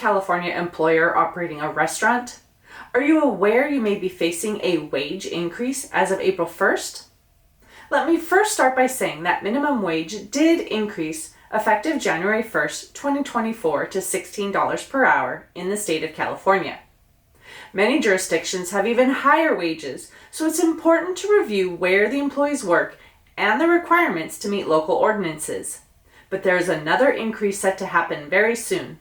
California employer operating a restaurant? Are you aware you may be facing a wage increase as of April 1st? Let me first start by saying that minimum wage did increase effective January 1st, 2024 to $16 per hour in the state of California. Many jurisdictions have even higher wages, so it's important to review where the employees work and the requirements to meet local ordinances. But there is another increase set to happen very soon.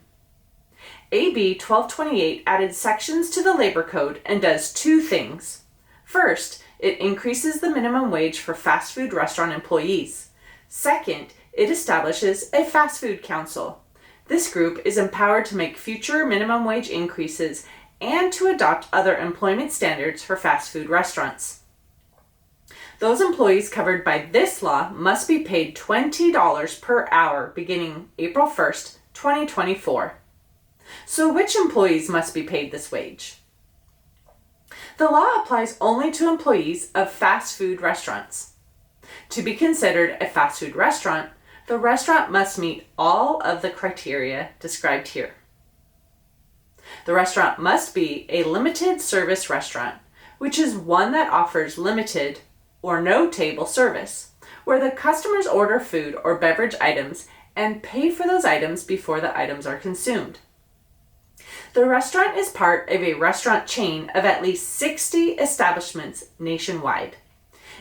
AB 1228 added sections to the labor code and does two things. First, it increases the minimum wage for fast food restaurant employees. Second, it establishes a fast food council. This group is empowered to make future minimum wage increases and to adopt other employment standards for fast food restaurants. Those employees covered by this law must be paid $20 per hour beginning April 1st, 2024. So which employees must be paid this wage? The law applies only to employees of fast food restaurants. To be considered a fast food restaurant, the restaurant must meet all of the criteria described here. The restaurant must be a limited service restaurant, which is one that offers limited or no table service, where the customers order food or beverage items and pay for those items before the items are consumed. The restaurant is part of a restaurant chain of at least 60 establishments nationwide.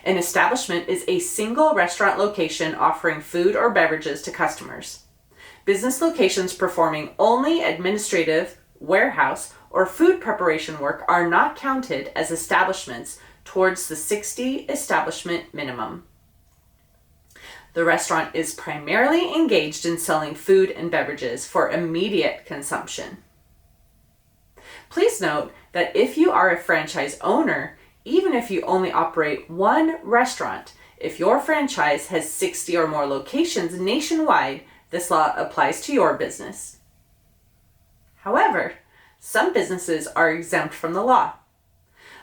An establishment is a single restaurant location offering food or beverages to customers. Business locations performing only administrative, warehouse, or food preparation work are not counted as establishments towards the 60 establishment minimum. The restaurant is primarily engaged in selling food and beverages for immediate consumption. Please note that if you are a franchise owner, even if you only operate one restaurant, if your franchise has 60 or more locations nationwide, this law applies to your business. However, some businesses are exempt from the law.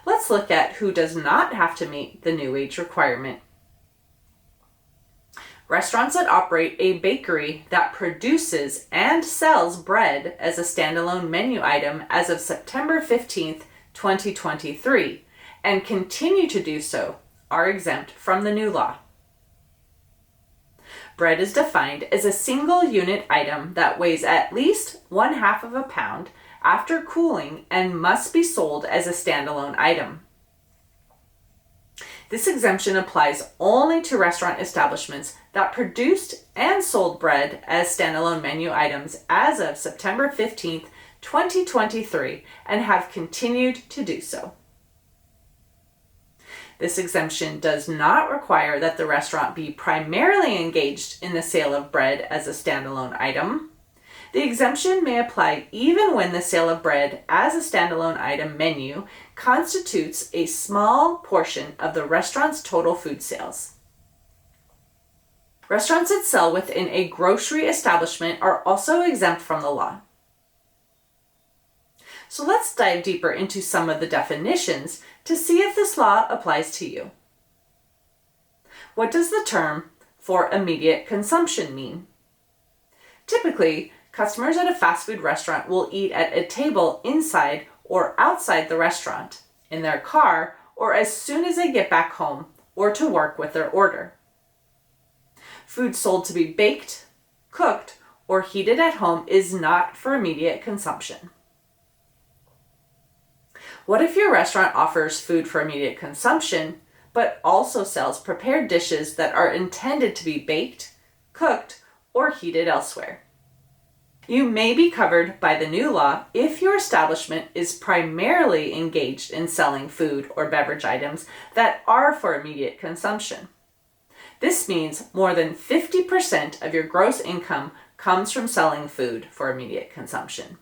Let's look at who does not have to meet the new wage requirement. Restaurants that operate a bakery that produces and sells bread as a standalone menu item as of September 15th, 2023, and continue to do so are exempt from the new law. Bread is defined as a single unit item that weighs at least 1/2 of a pound after cooling and must be sold as a standalone item. This exemption applies only to restaurant establishments that produced and sold bread as standalone menu items as of September 15th, 2023, and have continued to do so. This exemption does not require that the restaurant be primarily engaged in the sale of bread as a standalone item. The exemption may apply even when the sale of bread as a standalone item menu constitutes a small portion of the restaurant's total food sales. Restaurants that sell within a grocery establishment are also exempt from the law. So let's dive deeper into some of the definitions to see if this law applies to you. What does the term "for immediate consumption" mean? Typically, customers at a fast food restaurant will eat at a table inside or outside the restaurant, in their car, or as soon as they get back home or to work with their order. Food sold to be baked, cooked, or heated at home is not for immediate consumption. What if your restaurant offers food for immediate consumption, but also sells prepared dishes that are intended to be baked, cooked, or heated elsewhere? You may be covered by the new law if your establishment is primarily engaged in selling food or beverage items that are for immediate consumption. This means more than 50% of your gross income comes from selling food for immediate consumption.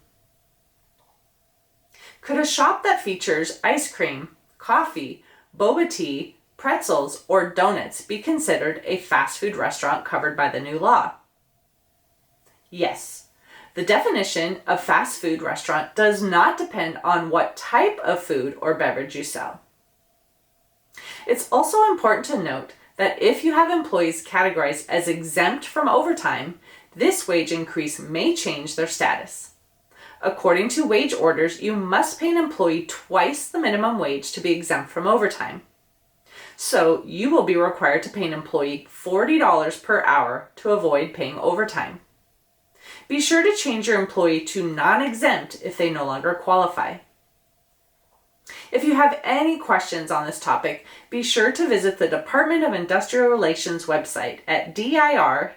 Could a shop that features ice cream, coffee, boba tea, pretzels, or donuts be considered a fast food restaurant covered by the new law? Yes. The definition of fast food restaurant does not depend on what type of food or beverage you sell. It's also important to note that if you have employees categorized as exempt from overtime, this wage increase may change their status. According to wage orders, you must pay an employee twice the minimum wage to be exempt from overtime. So you will be required to pay an employee $40 per hour to avoid paying overtime. Be sure to change your employee to non-exempt if they no longer qualify. If you have any questions on this topic, be sure to visit the Department of Industrial Relations website at dir.ca.gov.